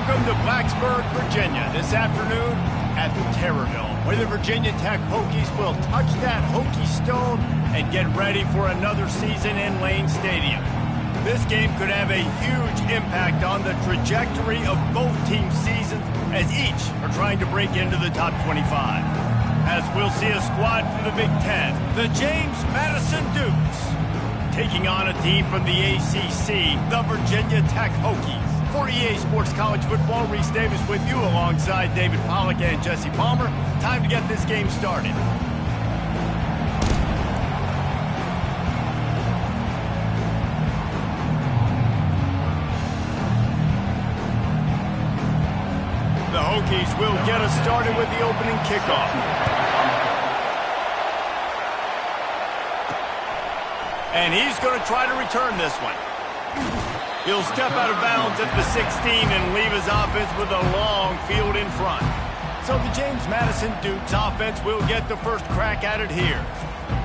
Welcome to Blacksburg, Virginia, this afternoon at the Terrordome, where the Virginia Tech Hokies will touch that Hokie stone and get ready for another season in Lane Stadium. This game could have a huge impact on the trajectory of both teams' seasons, as each are trying to break into the top 25. As we'll see a squad from the Big Ten, the James Madison Dukes, taking on a team from the ACC, the Virginia Tech Hokies. For EA Sports College Football, Reese Davis with you alongside David Pollack and Jesse Palmer. Time to get this game started. The Hokies will get us started with the opening kickoff. And he's going to try to return this one. He'll step out of bounds at the 16 and leave his offense with a long field in front. So the James Madison Dukes offense will get the first crack at it here.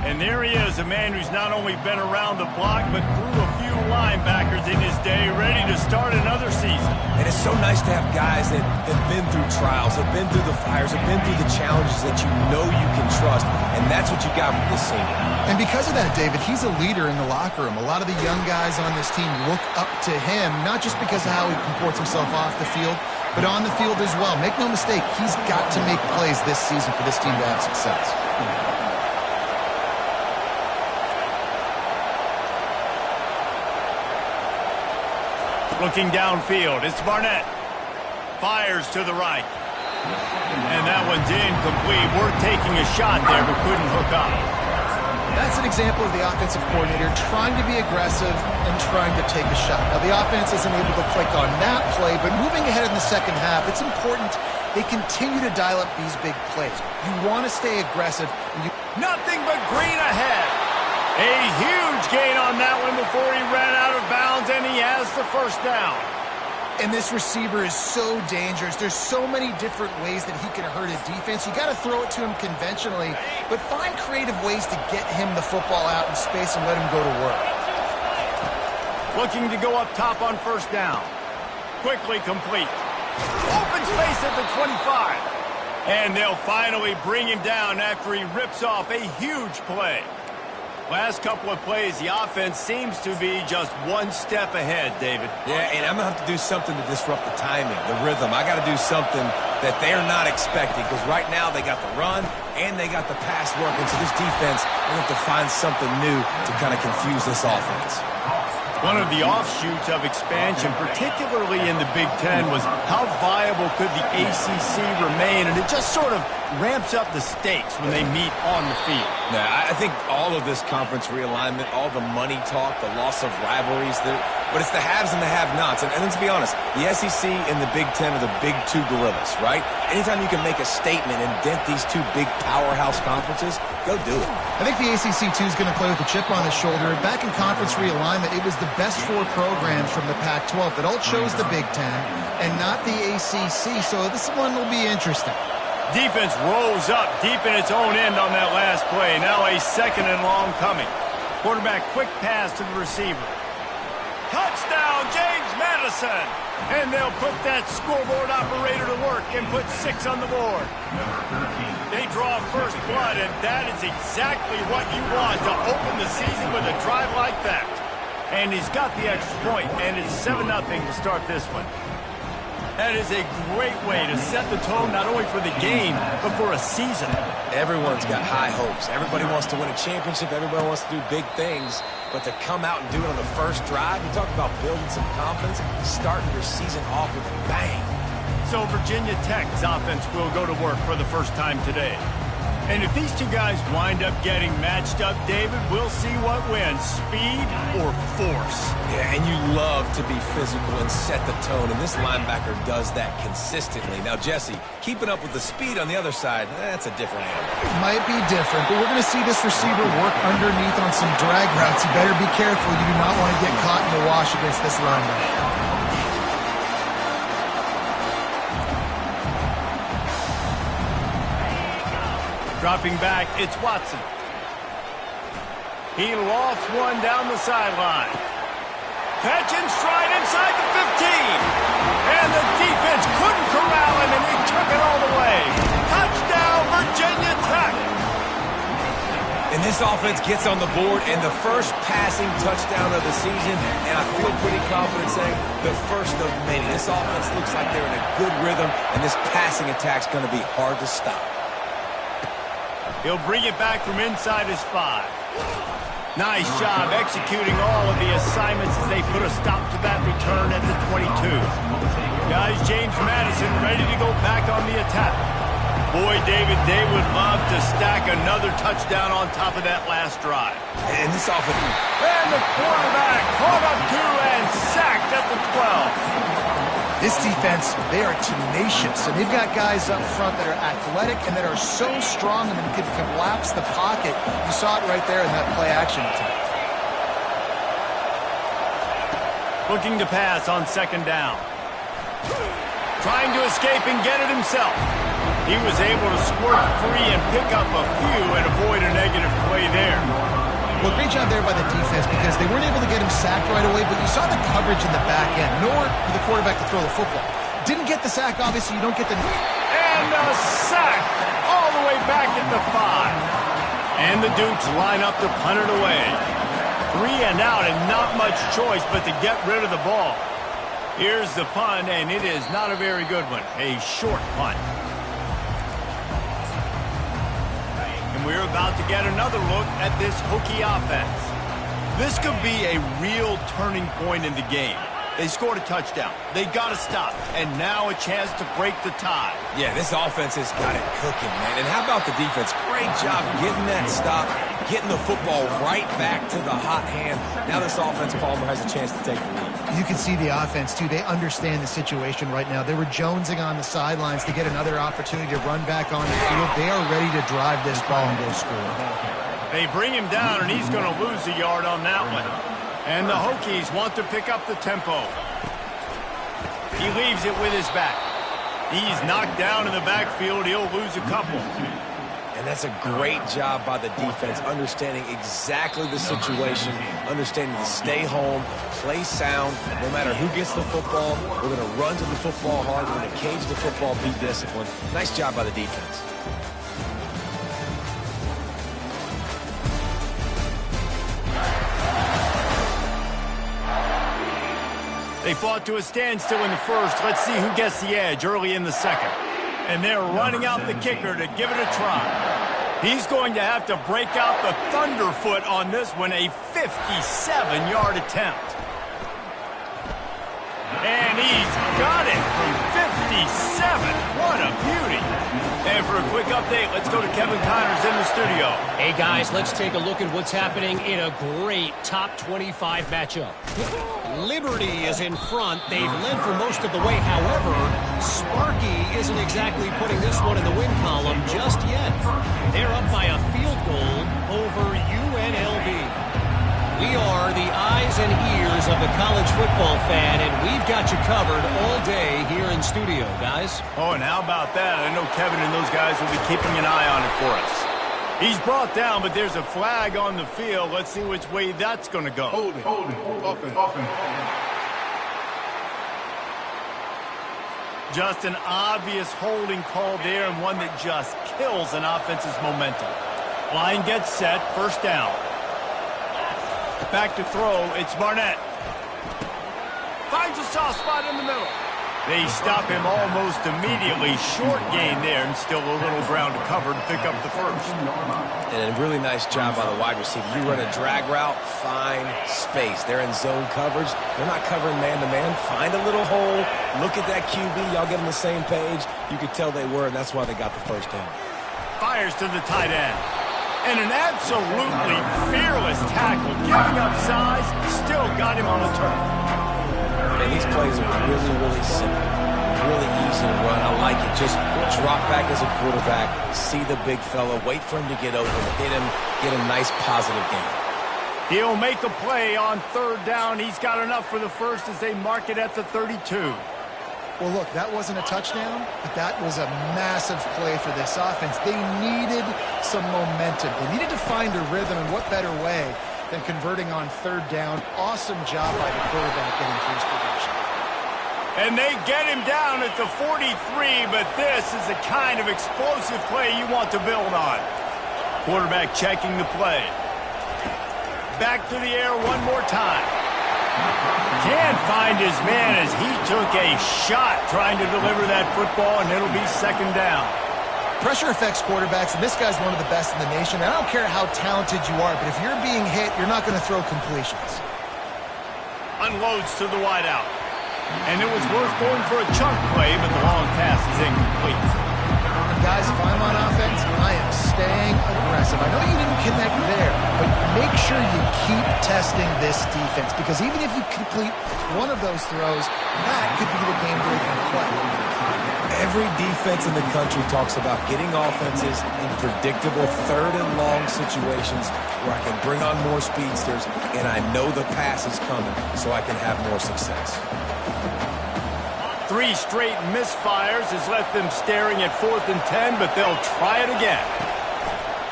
And there he is, a man who's not only been around the block, but threw a few linebackers in his day, ready to start another season. And it's so nice to have guys that have been through trials, have been through the fires, have been through the challenges that you know you can trust. And that's what you got with this team. And because of that, David, he's a leader in the locker room. A lot of the young guys on this team look up to him, not just because of how he comports himself off the field, but on the field as well. Make no mistake, he's got to make plays this season for this team to have success. Looking downfield, it's Barnett. Fires to the right. And that one's incomplete. We're taking a shot there, but couldn't hook up. That's an example of the offensive coordinator trying to be aggressive and trying to take a shot. Now, the offense isn't able to click on that play, but moving ahead in the second half, it's important they continue to dial up these big plays. You want to stay aggressive. Nothing but green ahead. A huge gain on that one before he ran out of bounds, and he has the first down. And this receiver is so dangerous. There's so many different ways that he can hurt a defense. You got to throw it to him conventionally, but find creative ways to get him the football out in space and let him go to work. Looking to go up top on first down. Quickly complete. Open space at the 25. And they'll finally bring him down after he rips off a huge play. Last couple of plays, the offense seems to be just one step ahead, David. Yeah, and I'm going to have to do something to disrupt the timing, the rhythm. I got to do something that they're not expecting, because right now they got the run and they got the pass working. So this defense, they're going to have to find something new to kind of confuse this offense. One of the offshoots of expansion, particularly in the Big Ten, was how viable could the ACC remain, and it just sort of ramps up the stakes when they meet on the field. Yeah, I think all of this conference realignment, all the money talk, the loss of rivalries, but it's the haves and the have-nots. And let's be honest, the SEC and the Big Ten are the big two gorillas, right? Anytime you can make a statement and dent these two big powerhouse conferences, go do it. I think the ACC, too, is going to play with a chip on his shoulder. Back in conference realignment, it was the best four programs from the Pac-12 that all chose the Big Ten and not the ACC, so this one will be interesting. Defense rose up deep in its own end on that last play. Now a second and long coming. Quarterback quick pass to the receiver. Touchdown, James Madison! And they'll put that scoreboard operator to work and put 6 on the board. They draw first blood, and that is exactly what you want to open the season with a drive like that. And he's got the extra point, and it's 7-0 to start this one. That is a great way to set the tone not only for the game, but for a season. Everyone's got high hopes. Everybody wants to win a championship. Everybody wants to do big things. But to come out and do it on the first drive, you talk about building some confidence, starting your season off with a bang. So Virginia Tech's offense will go to work for the first time today. And if these two guys wind up getting matched up, David, we'll see what wins, speed or force. Yeah, and you love to be physical and set the tone, and this linebacker does that consistently. Now, Jesse, keeping up with the speed on the other side, that's a different animal. Might be different, but we're going to see this receiver work underneath on some drag routes. You better be careful. You do not want to get caught in the wash against this linebacker. Dropping back, it's Watson. He lofts one down the sideline. Catch in stride inside the 15. And the defense couldn't corral him, and he took it all the way. Touchdown, Virginia Tech. And this offense gets on the board and the first passing touchdown of the season, and I feel pretty confident saying the first of many. This offense looks like they're in a good rhythm, and this passing attack's going to be hard to stop. He'll bring it back from inside his 5. Nice job executing all of the assignments as they put a stop to that return at the 22. Guys, James Madison ready to go back on the attack. Boy, David, they would love to stack another touchdown on top of that last drive. And this offense... And the quarterback caught up to and sacked at the 12. This defense, they are tenacious, and they've got guys up front that are athletic and that are so strong and can collapse the pocket. You saw it right there in that play-action attempt. Looking to pass on second down. Trying to escape and get it himself. He was able to squirt free and pick up a few and avoid a negative play there. Well, great job there by the defense because they weren't able to get him sacked right away, but you saw the coverage in the back end. Nowhere for the quarterback to throw the football. Didn't get the sack, obviously. You don't get the... And a sack all the way back at the 5. And the Dukes line up to punt it away. 3 and out and not much choice but to get rid of the ball. Here's the punt, and it is not a very good one. A short punt. We're about to get another look at this Hokie offense. This could be a real turning point in the game. They scored a touchdown. They got to stop. And now a chance to break the tie. Yeah, this offense has got it cooking, man. And how about the defense? Great job getting that stop, getting the football right back to the hot hand. Now this offense, Palmer, has a chance to take the lead. You can see the offense, too. They understand the situation right now. They were jonesing on the sidelines to get another opportunity to run back on the field. They are ready to drive this ball and go score. They bring him down, and he's going to lose a yard on that one. And the Hokies want to pick up the tempo. He leaves it with his back. He's knocked down in the backfield. He'll lose a couple. And that's a great job by the defense, understanding exactly the situation, understanding to stay home, play sound. No matter who gets the football, we're going to run to the football hard. We're going to cage the football, be disciplined. Nice job by the defense. They fought to a standstill in the first. Let's see who gets the edge early in the second. And they're running out the kicker to give it a try. He's going to have to break out the thunderfoot on this one, a 57-yard attempt. And he's got it from 57. What a beauty. And for a quick update, let's go to Kevin Connors in the studio. Hey, guys, let's take a look at what's happening in a great top 25 matchup. Liberty is in front. They've led for most of the way. However, Sparky isn't exactly putting this one in the win column just yet. They're up by a field goal over UNLV. We are the eyes and ears of the college football fan, and we've got you covered all day here in studio, guys. Oh, and how about that? I know Kevin and those guys will be keeping an eye on it for us. He's brought down, but there's a flag on the field. Let's see which way that's going to go. Hold it. Offense. Just an obvious holding call there, and one that just kills an offense's momentum. Line gets set, first down. Back to throw, it's Barnett. Finds a soft spot in the middle. They stop him almost immediately. Short gain there, and still a little ground to cover to pick up the first. And a really nice job by the wide receiver. You run a drag route, find space. They're in zone coverage. They're not covering man-to-man. Find a little hole. Look at that QB. Y'all get on the same page. You could tell they were, and that's why they got the first down. Fires to the tight end. And an absolutely fearless tackle. Giving up size, still got him on the turf. And these plays are really, really simple. Really easy to run. I like it. Just drop back as a quarterback, see the big fella, wait for him to get open, hit him, get a nice positive gain. He'll make a play on third down. He's got enough for the first as they mark it at the 32. Well, look, that wasn't a touchdown, but that was a massive play for this offense. They needed some momentum. They needed to find a rhythm, and what better way than converting on third down. Awesome job by the quarterback getting through his progression. And they get him down at the 43, but this is the kind of explosive play you want to build on. Quarterback checking the play. Back to the air one more time. Can't find his man as he took a shot trying to deliver that football, and it'll be second down. Pressure affects quarterbacks, and this guy's one of the best in the nation. I don't care how talented you are, but if you're being hit, you're not going to throw completions. Unloads to the wideout. And it was worth going for a chunk play, but the long pass is incomplete. And guys, if I'm on offense, I am staying aggressive. I know you didn't connect there, but make sure you keep testing this defense, because even if you complete one of those throws, that could be the game-breaking play. Every defense in the country talks about getting offenses in predictable third and long situations where I can bring on more speedsters and I know the pass is coming so I can have more success. 3 straight misfires has left them staring at 4th and 10, but they'll try it again.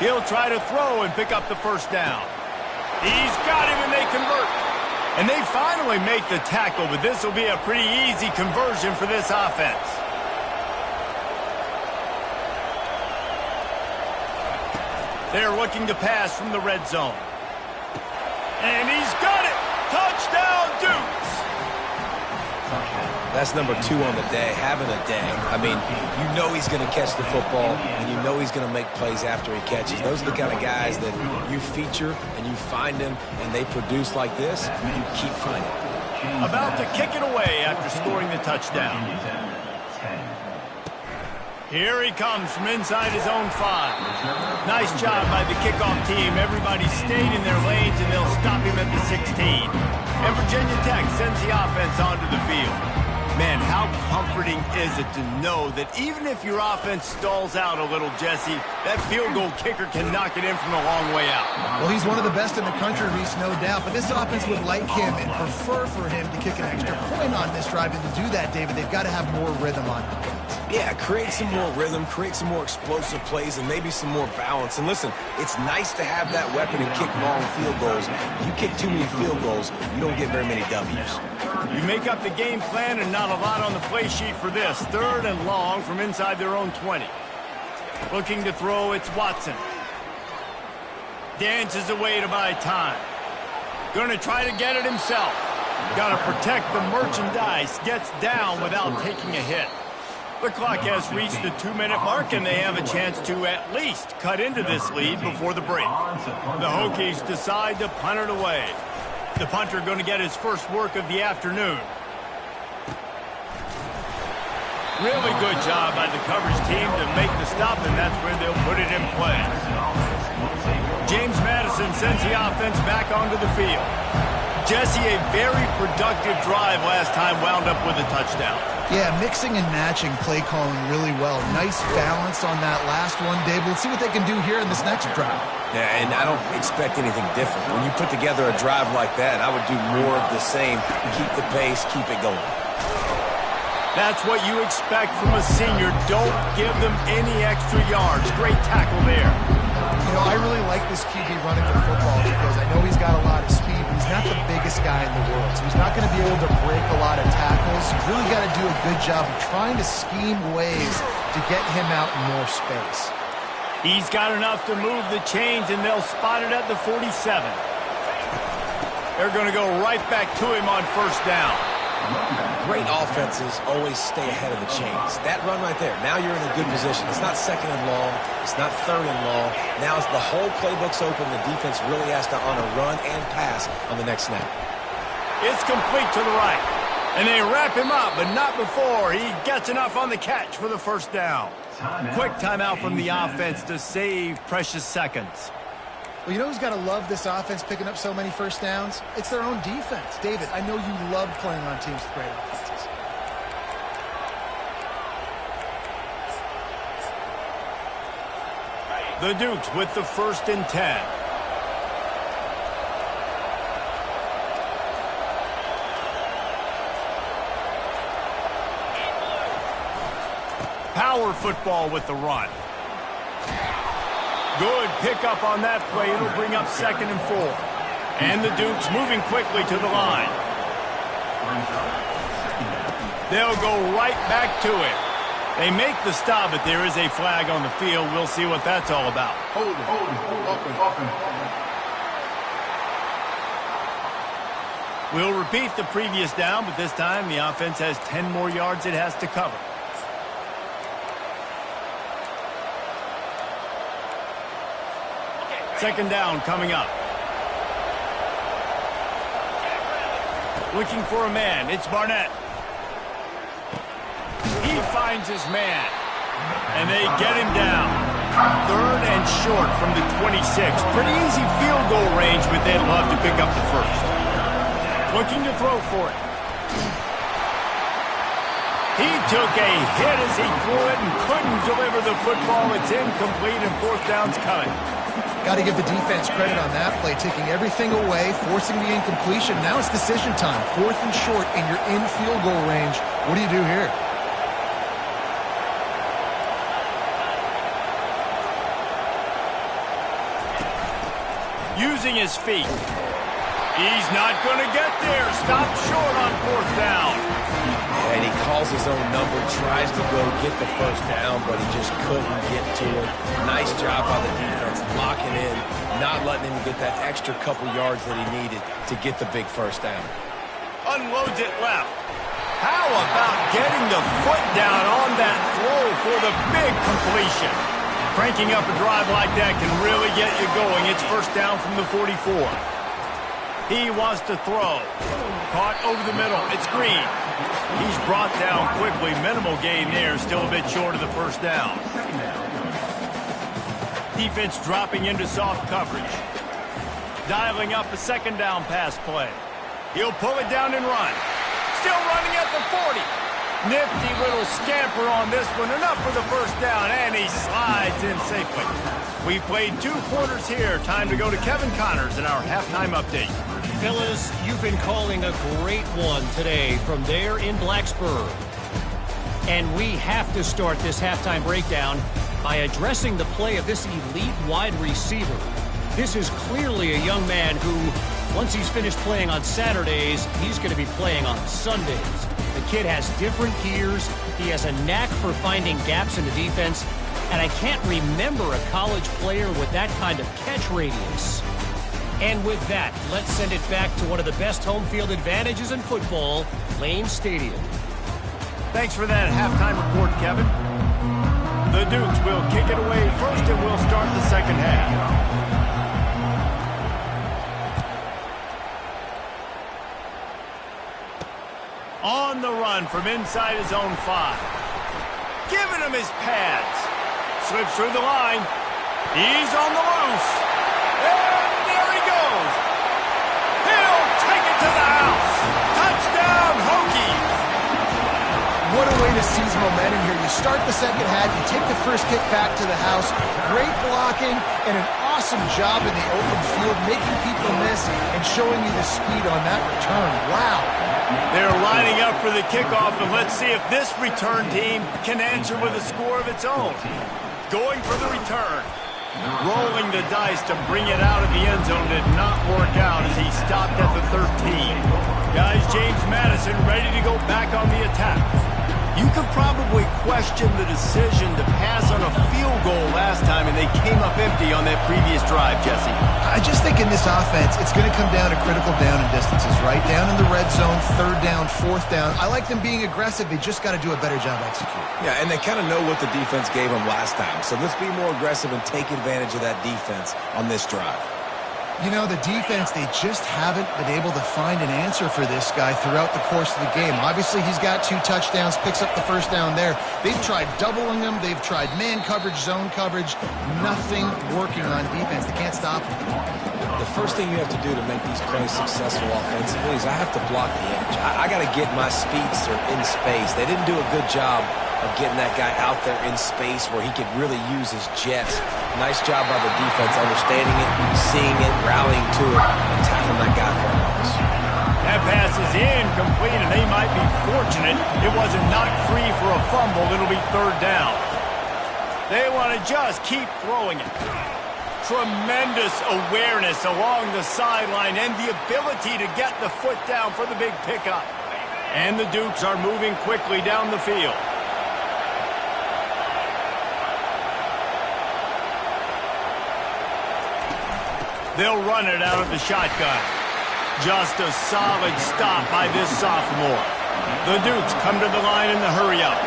He'll try to throw and pick up the first down. He's got him, and they convert. And they finally make the tackle, but this will be a pretty easy conversion for this offense. They're looking to pass from the red zone. And he's got it! Touchdown, Dukes! That's number 2 on the day, having a day. I mean, you know he's going to catch the football, and you know he's going to make plays after he catches. Those are the kind of guys that you feature, and you find them, and they produce like this, you keep finding them. About to kick it away after scoring the touchdown. Here he comes from inside his own 5. Nice job by the kickoff team. Everybody stayed in their lanes, and they'll stop him at the 16. And Virginia Tech sends the offense onto the field. Man, how comforting is it to know that even if your offense stalls out a little, Jesse, that field goal kicker can knock it in from a long way out. Well, he's one of the best in the country, Reese, no doubt. But this offense would like him and prefer for him to kick an extra point on this drive. And to do that, David, they've got to have more rhythm on offense. Yeah, create some more rhythm, create some more explosive plays, and maybe some more balance. And listen, it's nice to have that weapon and kick long field goals. If you kick too many field goals, you don't get very many W's. You make up the game plan and not a lot on the play sheet for this. 3rd and long from inside their own 20. Looking to throw, it's Watson. Dances away to buy time. Going to try to get it himself. Got to protect the merchandise. Gets down without taking a hit. The clock has reached the 2-minute mark, and they have a chance to at least cut into this lead before the break. The Hokies decide to punt it away. The punter going to get his first work of the afternoon. Really good job by the coverage team to make the stop, and that's where they'll put it in play. James Madison sends the offense back onto the field. Jesse, a very productive drive last time, wound up with a touchdown. Yeah, mixing and matching play calling really well. Nice balance on that last one, Dave. Let's see what they can do here in this next drive. Yeah, and I don't expect anything different. When you put together a drive like that, I would do more of the same. Keep the pace, keep it going. That's what you expect from a senior. Don't give them any extra yards. Great tackle there. You know, I really like this QB running the football because I know he's got a lot of speed, but he's not the biggest guy in the world. So he's not going to be able to break a lot of tackles. He's really got to do a good job of trying to scheme ways to get him out in more space. He's got enough to move the chains, and they'll spot it at the 47. They're going to go right back to him on first down. Great offenses always stay ahead of the chains. That run right there, now you're in a good position. It's not 2nd and long. It's not 3rd and long. Now it's the whole playbook's open. The defense really has to honor run and pass on the next snap. It's complete to the right. And they wrap him up, but not before he gets enough on the catch for the first down. Quick timeout from the offense to save precious seconds. Well, you know who's got to love this offense picking up so many first downs? It's their own defense. David, I know you love playing on teams with great offenses. The Dukes with the 1st and 10. Power football with the run. Good pickup on that play. It'll bring up 2nd and 4. And the Dukes moving quickly to the line. They'll go right back to it. They make the stop, but there is a flag on the field. We'll see what that's all about. Hold it. Offense. We'll repeat the previous down, but this time the offense has 10 more yards it has to cover. Second down coming up. Looking for a man. It's Barnett. He finds his man. And they get him down. Third and short from the 26. Pretty easy field goal range, but they'd love to pick up the first. Looking to throw for it. He took a hit as he threw it and couldn't deliver the football. It's incomplete and fourth down's coming. Got to give the defense credit on that play, taking everything away, forcing the incompletion. Now it's decision time. Fourth and short, and you're in field goal range. What do you do here? Using his feet. He's not going to get there. Stop short on fourth down. And he calls his own number, tries to go get the first down, but he just couldn't get to it. Nice job by the defense, locking in, not letting him get that extra couple yards that he needed to get the big first down. Unloads it left. How about getting the foot down on that throw for the big completion? Cranking up a drive like that can really get you going. It's first down from the 44. He wants to throw. Caught over the middle. It's Green. He's brought down quickly. Minimal gain there. Still a bit short of the first down. Defense dropping into soft coverage. Dialing up a second down pass play. He'll pull it down and run. Still running at the 40. Nifty little scamper on this one. Enough for the first down, and he slides in safely. We played 2 quarters here. Time to go to Kevin Connors in our halftime update. Fellas, you've been calling a great one today from there in Blacksburg. And we have to start this halftime breakdown by addressing the play of this elite wide receiver. This is clearly a young man who, once he's finished playing on Saturdays, he's going to be playing on Sundays. The kid has different gears. He has a knack for finding gaps in the defense. And I can't remember a college player with that kind of catch radius. And with that, let's send it back to one of the best home field advantages in football, Lane Stadium. Thanks for that halftime report, Kevin. The Dukes will kick it away first, and we'll start the second half. On the run from inside his own 5. Giving him his pads. Slips through the line. He's on the loose. And there he goes. He'll take it to the house. Touchdown, Hokies. What a way to seize momentum here. You start the second half, you take the first kick back to the house. Great blocking and an awesome job in the open field, making people miss and showing you the speed on that return. Wow. They're lining up for the kickoff, and let's see if this return team can answer with a score of its own. Going for the return. Rolling the dice to bring it out of the end zone did not work out as he stopped at the 13. Guys, James Madison ready to go back on the attack. You could probably question the decision to pass on a field goal last time, and they came up empty on that previous drive, Jesse. I just think in this offense, it's going to come down to critical down and distances, right? Down in the red zone, third down, fourth down. I like them being aggressive. They just got to do a better job executing. Yeah, and they kind of know what the defense gave them last time. So let's be more aggressive and take advantage of that defense on this drive. You know, the defense, they just haven't been able to find an answer for this guy throughout the course of the game. Obviously, he's got 2 touchdowns, picks up the first down there. They've tried doubling him. They've tried man coverage, zone coverage. Nothing working on defense. They can't stop him. The first thing you have to do to make these plays successful offensively is I have to block the edge. I got to get my speedster in space. They didn't do a good job of getting that guy out there in space where he could really use his jets. Nice job by the defense understanding it, seeing it, rallying to it, and tackling that guy for a loss. That pass is incomplete, and they might be fortunate it wasn't knocked free for a fumble. It'll be third down. They want to just keep throwing it. Tremendous awareness along the sideline and the ability to get the foot down for the big pickup. And the Dukes are moving quickly down the field. They'll run it out of the shotgun. Just a solid stop by this sophomore. The Dukes come to the line in the hurry-up.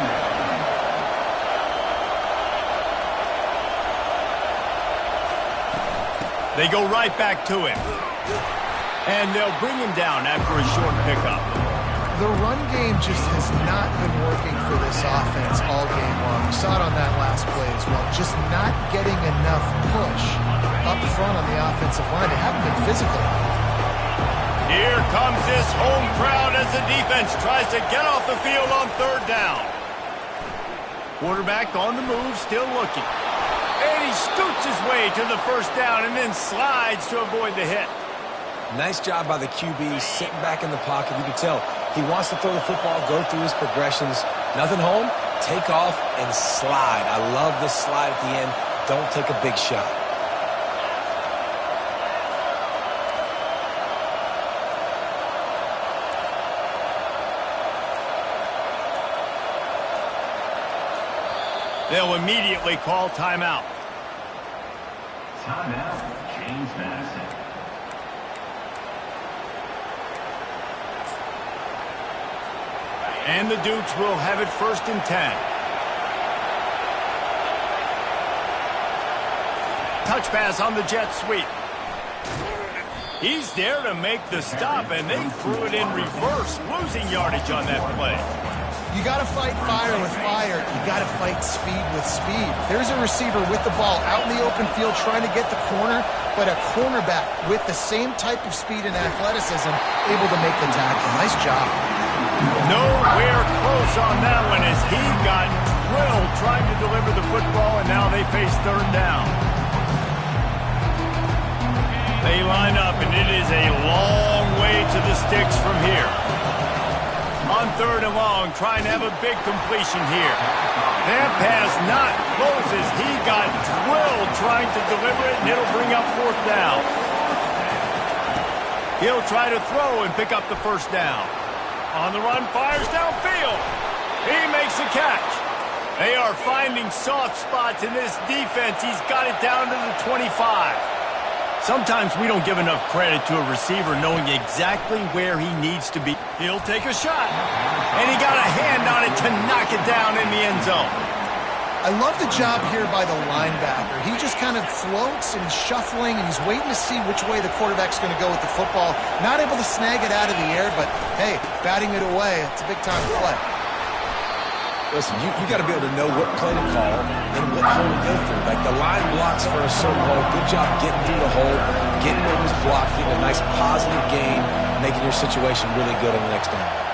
They go right back to him. And they'll bring him down after a short pickup. The run game just has not been working for this offense all game long. We saw it on that last play as well. Just not getting enough push up front on the offensive line. They haven't been physical. Here comes this home crowd as the defense tries to get off the field on third down. Quarterback on the move, still looking. And he scoots his way to the first down and then slides to avoid the hit. Nice job by the QB, sitting back in the pocket. You can tell he wants to throw the football, go through his progressions. Nothing home, take off and slide. I love the slide at the end. Don't take a big shot. They'll immediately call timeout. Timeout, James Madison. And the Dukes will have it 1st and 10. Touch pass on the jet sweep. He's there to make the stop, and they threw it in reverse, losing yardage on that play. You got to fight fire with fire. You got to fight speed with speed. There's a receiver with the ball out in the open field trying to get the corner, but a cornerback with the same type of speed and athleticism able to make the tackle. Nice job. Nowhere close on that one as he got drilled trying to deliver the football, and now they face third down. They line up, and it is a long way to the sticks from here. On third and long, trying to have a big completion here. That pass not close as he got drilled trying to deliver it, and it'll bring up 4th down. He'll try to throw and pick up the first down. On the run, fires downfield. He makes the catch. They are finding soft spots in this defense. He's got it down to the 25. Sometimes we don't give enough credit to a receiver knowing exactly where he needs to be. He'll take a shot. And he got a hand on it to knock it down in the end zone. I love the job here by the linebacker. He just kind of floats and shuffling, and he's waiting to see which way the quarterback's going to go with the football. Not able to snag it out of the air, but, hey, batting it away, it's a big-time play. Listen, you got to be able to know what play to call and what hole to go through. Like the line blocks for a certain hole. Good job getting through the hole, getting what was blocked, getting a nice positive gain, making your situation really good on the next down.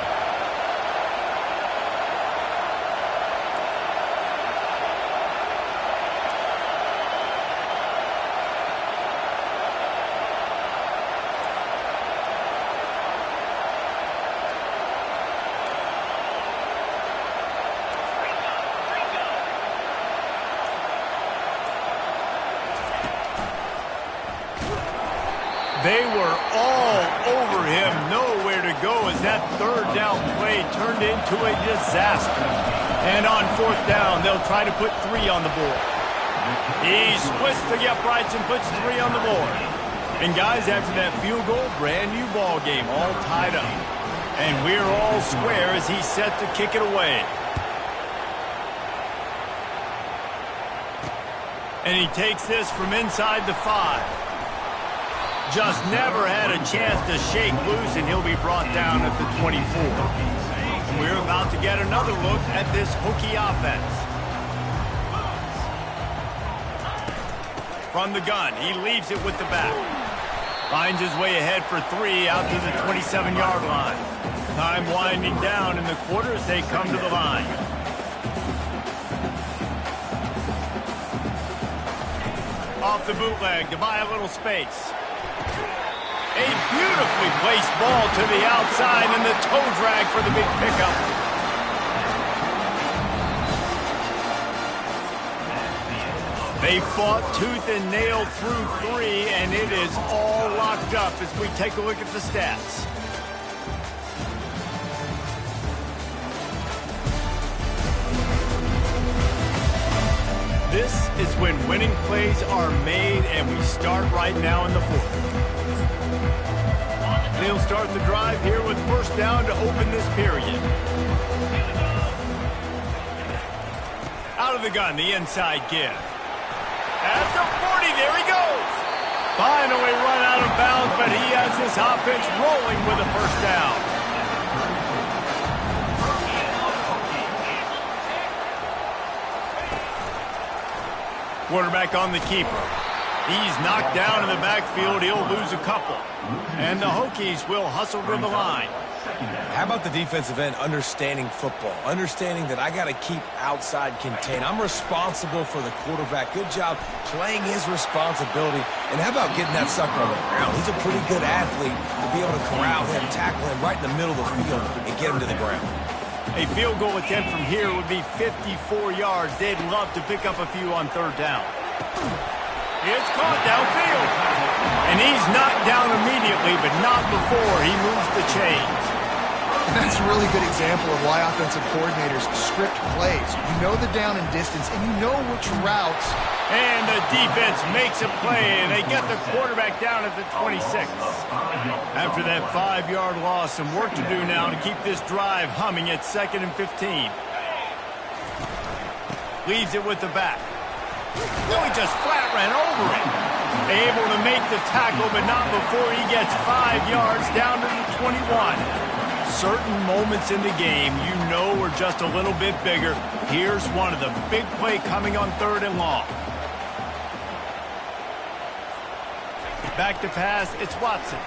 They were all over him, nowhere to go as that third down play turned into a disaster. And on 4th down, they'll try to put 3 on the board. He splits the uprights and puts 3 on the board. And guys, after that field goal, brand new ball game, all tied up. And we're all square as he's set to kick it away. And he takes this from inside the 5. Just never had a chance to shake loose, and he'll be brought down at the 24. And we're about to get another look at this Hokie offense. From the gun, he leaves it with the back. Finds his way ahead for 3 out to the 27-yard line. Time winding down in the quarter as they come to the line. Off the bootleg to buy a little space. A beautifully placed ball to the outside and the toe drag for the big pickup. They fought tooth and nail through 3, and it is all locked up as we take a look at the stats. This is when winning plays are made, and we start right now in the 4th. They'll start the drive here with first down to open this period. Out of the gun, the inside give. At the 40, there he goes. Finally run out of bounds, but he has this offense rolling with a first down. Quarterback on the keeper. He's knocked down in the backfield. He'll lose a couple. And the Hokies will hustle to the line. How about the defensive end understanding football, understanding that I got to keep outside contain. I'm responsible for the quarterback. Good job playing his responsibility. And how about getting that sucker on the ground? He's a pretty good athlete to be able to corral him, tackle him right in the middle of the field, and get him to the ground. A field goal attempt from here would be 54 yards. They'd love to pick up a few on third down. It's caught downfield. And he's knocked down immediately, but not before he moves the chains. That's a really good example of why offensive coordinators script plays. You know the down and distance, and you know which routes. And the defense makes a play, and they get the quarterback down at the 26. After that 5-yard loss, some work to do now to keep this drive humming at 2nd and 15. Leaves it with the back. No, he just flat ran over it. Able to make the tackle, but not before he gets 5 yards down to the 21. Certain moments in the game you know are just a little bit bigger. Here's one of the big play coming on 3rd and long. Back to pass, it's Watson.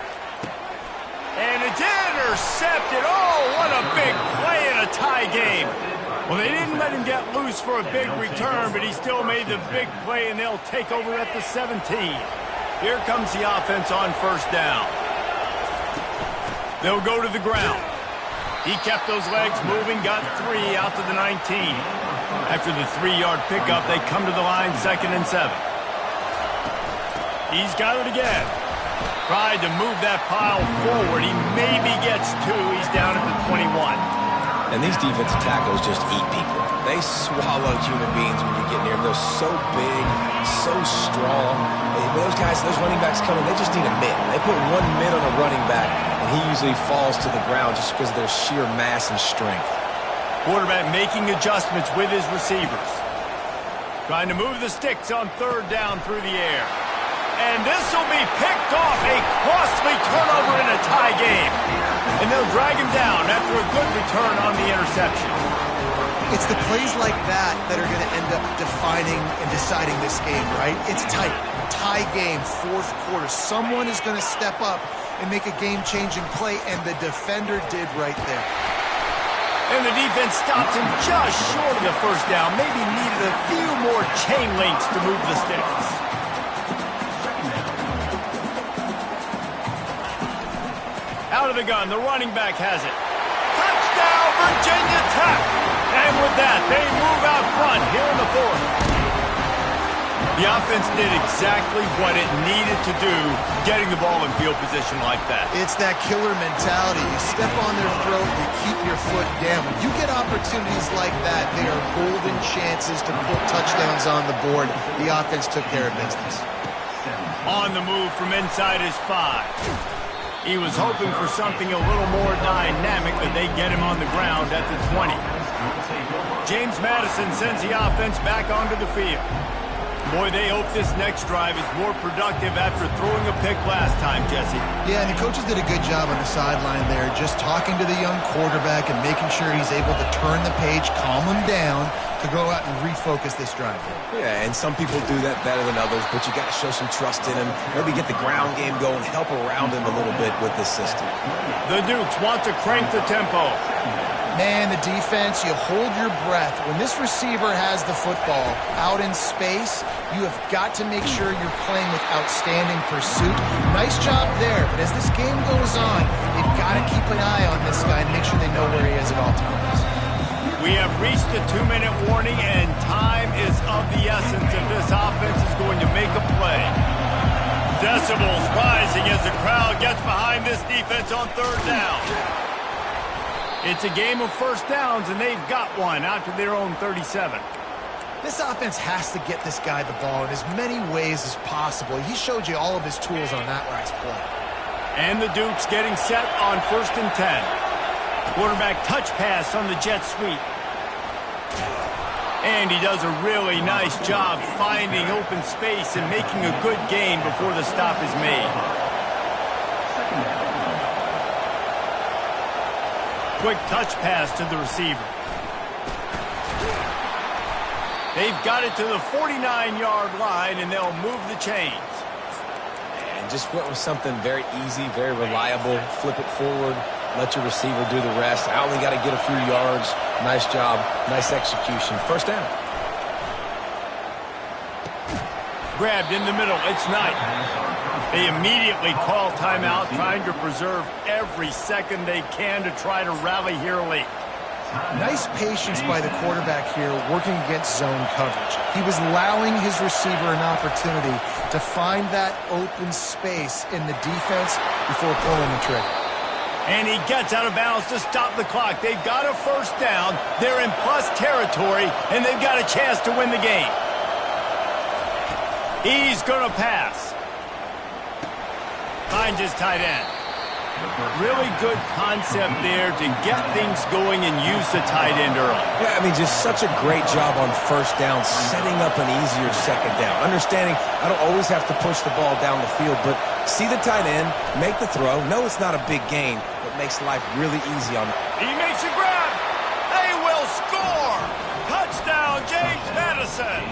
And it's intercepted. Oh, what a big play in a tie game. Well, they didn't let him get loose for a big return, but he still made the big play, and they'll take over at the 17. Here comes the offense on first down. They'll go to the ground. He kept those legs moving, got 3 out to the 19. After the 3-yard pickup, they come to the line 2nd and 7. He's got it again. Tried to move that pile forward. He maybe gets 2. He's down at the 21. And these defensive tackles just eat people. They swallow human beings when you get near them. They're so big, so strong. Those guys, those running backs coming, they just need a mid. They put one mid on a running back, and he usually falls to the ground just because of their sheer mass and strength. Quarterback making adjustments with his receivers. Trying to move the sticks on 3rd down through the air. And this will be picked off. A costly turnover in a tie game. And they'll drag him down after a good return on the interception. It's the plays like that that are going to end up defining and deciding this game, right? It's tight. Tie game, 4th quarter. Someone is going to step up and make a game-changing play, and the defender did right there. And the defense stops him just short of the first down. Maybe needed a few more chain links to move the sticks. Out of the gun, the running back has it. Touchdown, Virginia Tech! And with that, they move out front here in the 4th. The offense did exactly what it needed to do, getting the ball in field position like that. It's that killer mentality. You step on their throat, you keep your foot down. When you get opportunities like that, they are golden chances to put touchdowns on the board. The offense took care of business. On the move from inside his 5. He was hoping for something a little more dynamic, but they get him on the ground at the 20. James Madison sends the offense back onto the field. Boy, they hope this next drive is more productive after throwing a pick last time, Jesse. Yeah, and the coaches did a good job on the sideline there, just talking to the young quarterback and making sure he's able to turn the page, calm him down, to go out and refocus this drive. Yeah, and some people do that better than others, but you got to show some trust in him. Maybe get the ground game going, help around him a little bit with this system. The Dukes want to crank the tempo. Man, the defense, you hold your breath. When this receiver has the football out in space, you have got to make sure you're playing with outstanding pursuit. Nice job there, but as this game goes on, you've got to keep an eye on this guy and make sure they know where he is at all times. We have reached the 2-minute warning, and time is of the essence if this offense is going to make a play. Decibels rising as the crowd gets behind this defense on third down. It's a game of first downs, and they've got one out to their own 37. This offense has to get this guy the ball in as many ways as possible. He showed you all of his tools on that last play. And the Dukes getting set on 1st and 10. Quarterback touch pass on the jet sweep. And he does a really nice job finding open space and making a good gain before the stop is made. Quick touch pass to the receiver. They've got it to the 49-yard line, and they'll move the chains. And just went with something very easy, very reliable. Flip it forward. Let your receiver do the rest. I only got to get a few yards. Nice job. Nice execution. First down. Grabbed in the middle. It's Knight. They immediately call timeout, trying to preserve every second they can to try to rally here late. Nice patience by the quarterback here working against zone coverage. He was allowing his receiver an opportunity to find that open space in the defense before pulling the trigger. And he gets out of bounds to stop the clock. They've got a first down. They're in plus territory, and they've got a chance to win the game. He's going to pass. Finds his tight end. Really good concept there to get things going and use the tight end early. Yeah, I mean, just such a great job on first down, setting up an easier second down. Understanding I don't always have to push the ball down the field, but see the tight end, make the throw. No, it's not a big gain, but makes life really easy on them. He makes a grab. They will score. Touchdown, James Madison.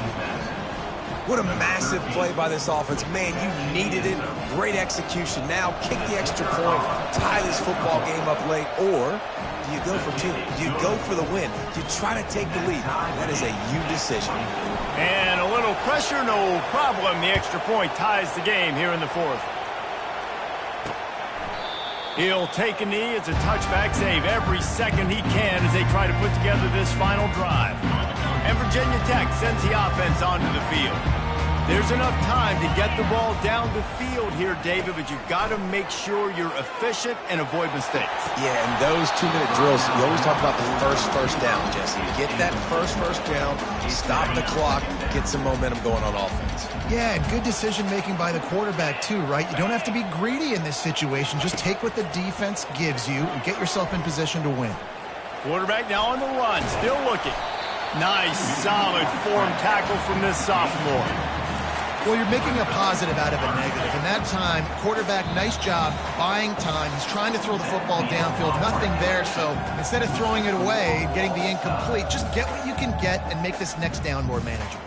What a massive play by this offense. Man, you needed it. Great execution. Now kick the extra point, tie this football game up late, or do you go for two? Do you go for the win? Do you try to take the lead? That is a you decision. And a little pressure, no problem. The extra point ties the game here in the fourth. He'll take a knee. It's a touchback. Save every second he can as they try to put together this final drive. And Virginia Tech sends the offense onto the field. There's enough time to get the ball down the field here, David, but you've got to make sure you're efficient and avoid mistakes. Yeah, and those 2-minute drills, you always talk about the first down, Jesse. Get that first down, stop the clock, get some momentum going on offense. Yeah, and good decision-making by the quarterback, too, right? You don't have to be greedy in this situation. Just take what the defense gives you and get yourself in position to win. Quarterback now on the run, still looking. Nice, solid form tackle from this sophomore. Well, you're making a positive out of a negative. In that time, quarterback, nice job, buying time. He's trying to throw the football downfield. Nothing there, so instead of throwing it away, getting the incomplete, just get what you can get and make this next down more manageable.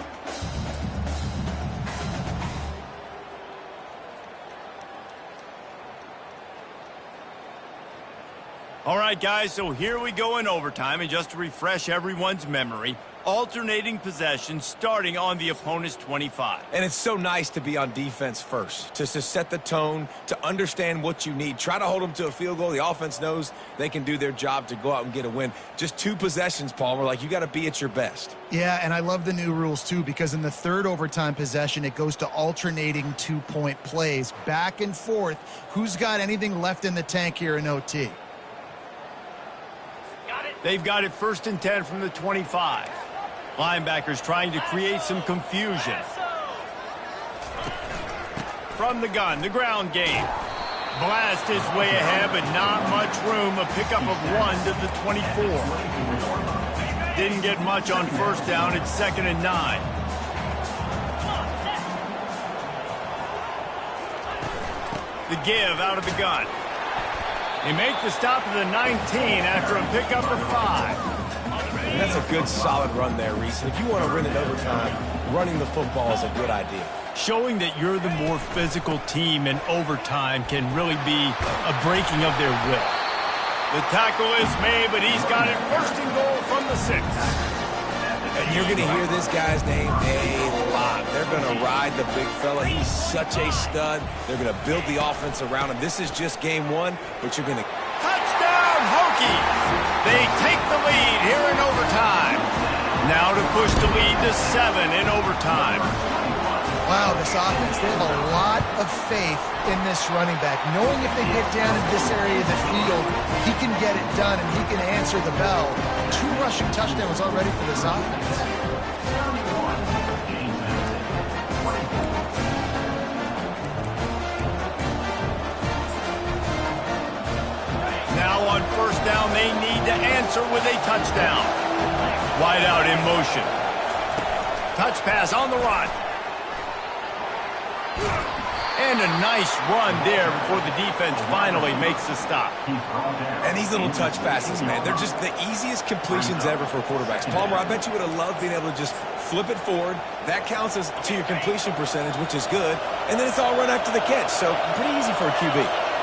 All right, guys, so here we go in overtime, and just to refresh everyone's memory, alternating possession starting on the opponent's 25. And it's so nice to be on defense first, to set the tone, to understand what you need. Try to hold them to a field goal. The offense knows they can do their job to go out and get a win. Just 2 possessions, Palmer, like you got to be at your best. Yeah, and I love the new rules, too, because in the third overtime possession, it goes to alternating 2-point plays, back and forth. Who's got anything left in the tank here in OT? They've got it 1st and 10 from the 25. Linebackers trying to create some confusion. From the gun, the ground game. Blast his way ahead, but not much room. A pickup of 1 to the 24. Didn't get much on first down. It's 2nd and 9. The give out of the gun. They make the stop at the 19 after a pickup of 5. And that's a good, solid run there, Reese. And if you want to win in overtime, running the football is a good idea. Showing that you're the more physical team in overtime can really be a breaking of their will. The tackle is made, but he's got it 1st and goal from the 6. And you're going to hear this guy's name a lot. They're going to ride the big fella. He's such a stud. They're going to build the offense around him. This is just game 1, but you're going to... Touchdown, Hokies! They take the lead here in overtime. Now to push the lead to 7 in overtime. Wow, this offense, they have a lot of faith in this running back. Knowing if they get down in this area of the field, he can get it done and he can answer the bell. 2 rushing touchdowns already for this offense. Now on first down, they need to answer with a touchdown. Wide out in motion. Touch pass on the run. And a nice run there before the defense finally makes the stop. And these little touch passes, man, they're just the easiest completions ever for quarterbacks. Palmer, I bet you would have loved being able to just flip it forward. That counts as to your completion percentage, which is good. And then it's all run after the catch, so pretty easy for a QB.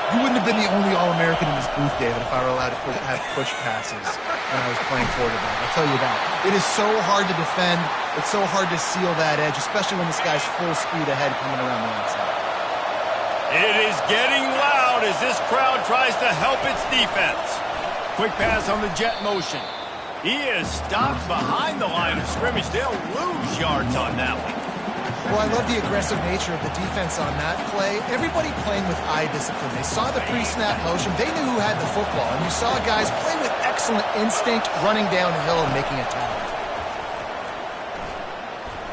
You wouldn't have been the only All-American in this booth, David, if I were allowed to have push passes when I was playing quarterback. I'll tell you that. It is so hard to defend. It's so hard to seal that edge, especially when this guy's full speed ahead coming around the outside. It is getting loud as this crowd tries to help its defense. Quick pass on the jet motion. He is stopped behind the line of scrimmage. They'll lose yards on that one. Well, I love the aggressive nature of the defense on that play. Everybody playing with eye discipline. They saw the pre-snap motion. They knew who had the football. And you saw guys play with excellent instinct, running downhill and making a tackle.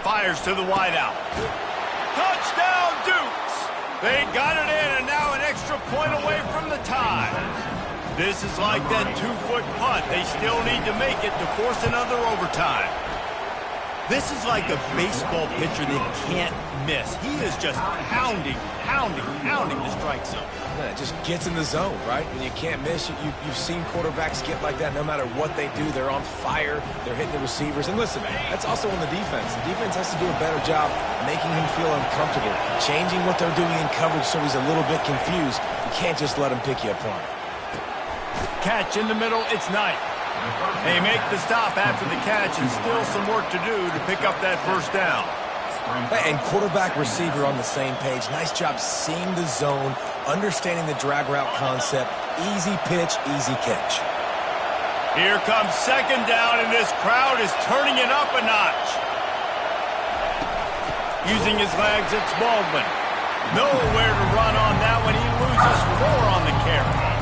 Fires to the wideout. Touchdown, Dukes! They got it in, and now an extra point away from the tie. This is like that 2-foot putt. They still need to make it to force another overtime. This is like a baseball pitcher that can't miss. He is just pounding the strike zone. Yeah, it just gets in the zone, right? When you can't miss, you've seen quarterbacks get like that no matter what they do. They're on fire. They're hitting the receivers. And listen, that's also on the defense. The defense has to do a better job making him feel uncomfortable, changing what they're doing in coverage so he's a little bit confused. You can't just let him pick you apart. Catch in the middle. It's Knight. They make the stop after the catch and still some work to do to pick up that first down. And quarterback receiver on the same page. Nice job seeing the zone, understanding the drag route concept. Easy pitch, easy catch. Here comes second down, and this crowd is turning it up a notch. Using his legs, it's Baldwin. Nowhere to run on that one. He loses 4 on the carry.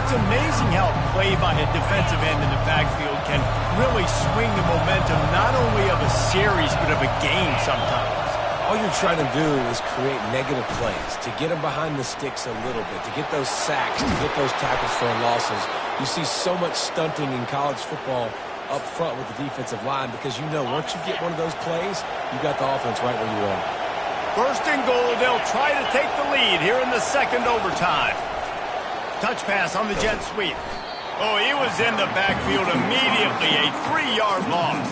It's amazing how a play by a defensive end in the backfield can really swing the momentum not only of a series but of a game sometimes. All you're trying to do is create negative plays, to get them behind the sticks a little bit, to get those sacks, to get those tackles for losses. You see so much stunting in college football up front with the defensive line because you know once you get one of those plays, you got the offense right where you want it. First and goal, they'll try to take the lead here in the second overtime. Touch pass on the jet sweep. Oh, he was in the backfield immediately. A 3-yard loss.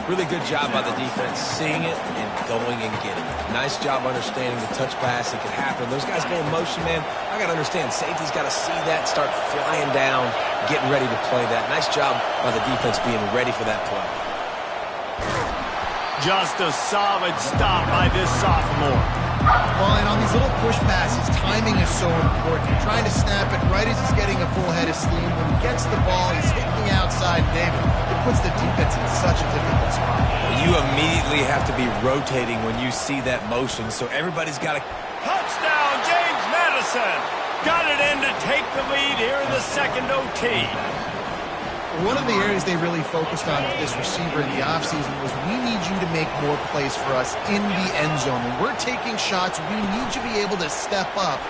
Really good job by the defense seeing it and going and getting it. Nice job understanding the touch pass. It could happen. Those guys go in motion, man. I got to understand. Safety's got to see that, start flying down, getting ready to play that. Nice job by the defense being ready for that play. Just a solid stop by this sophomore. Well, and on these little push passes, timing is so important. You're trying to snap it right as he's getting a full head of steam. When he gets the ball, he's hitting the outside, David. It puts the defense in such a difficult spot. You immediately have to be rotating when you see that motion, so everybody's got to... Touchdown, James Madison! Got it in to take the lead here in the second OT. One of the areas they really focused on with this receiver in the offseason was we need you to make more plays for us in the end zone. When we're taking shots, we need you to be able to step up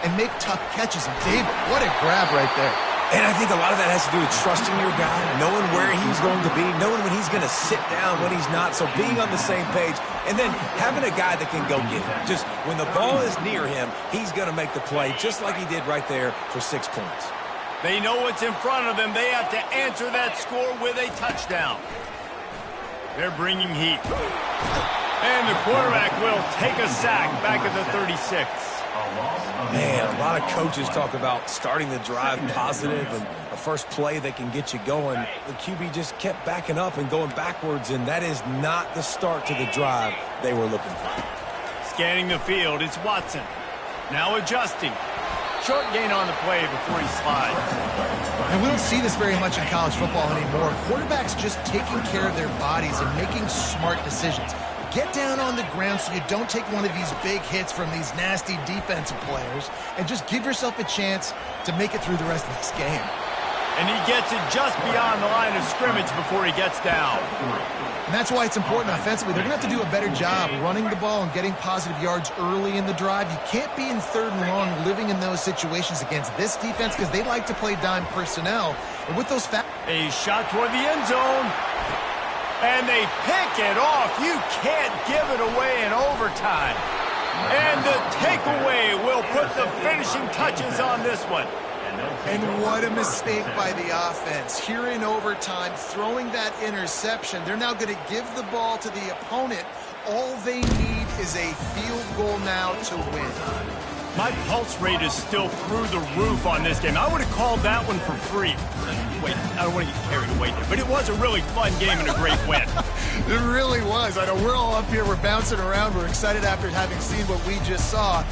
and make tough catches. And David, what a grab right there. And I think a lot of that has to do with trusting your guy, knowing where he's going to be, knowing when he's going to sit down, when he's not. So being on the same page, and then having a guy that can go get it. Just when the ball is near him, he's going to make the play, just like he did right there for 6 points. They know what's in front of them. They have to answer that score with a touchdown. They're bringing heat. And the quarterback will take a sack back at the 36. Man, a lot of coaches talk about starting the drive positive and a first play that can get you going. The QB just kept backing up and going backwards, and that is not the start to the drive they were looking for. Scanning the field, it's Watson. Now adjusting. Short gain on the play before he slides. And we don't see this very much in college football anymore. Quarterbacks just taking care of their bodies and making smart decisions. Get down on the ground so you don't take one of these big hits from these nasty defensive players and just give yourself a chance to make it through the rest of this game. And he gets it just beyond the line of scrimmage before he gets down. And that's why it's important offensively. They're going to have to do a better job running the ball and getting positive yards early in the drive. You can't be in 3rd and long living in those situations against this defense because they like to play dime personnel. And with those a shot toward the end zone. And they pick it off. You can't give it away in overtime. And the takeaway will put the finishing touches on this one. And what a mistake by the offense. Here in overtime, throwing that interception. They're now going to give the ball to the opponent. All they need is a field goal now to win. My pulse rate is still through the roof on this game. I would have called that one for free. Wait, I don't want to get carried away there, but it was a really fun game and a great win. It really was. I know we're all up here, we're bouncing around, we're excited after having seen what we just saw.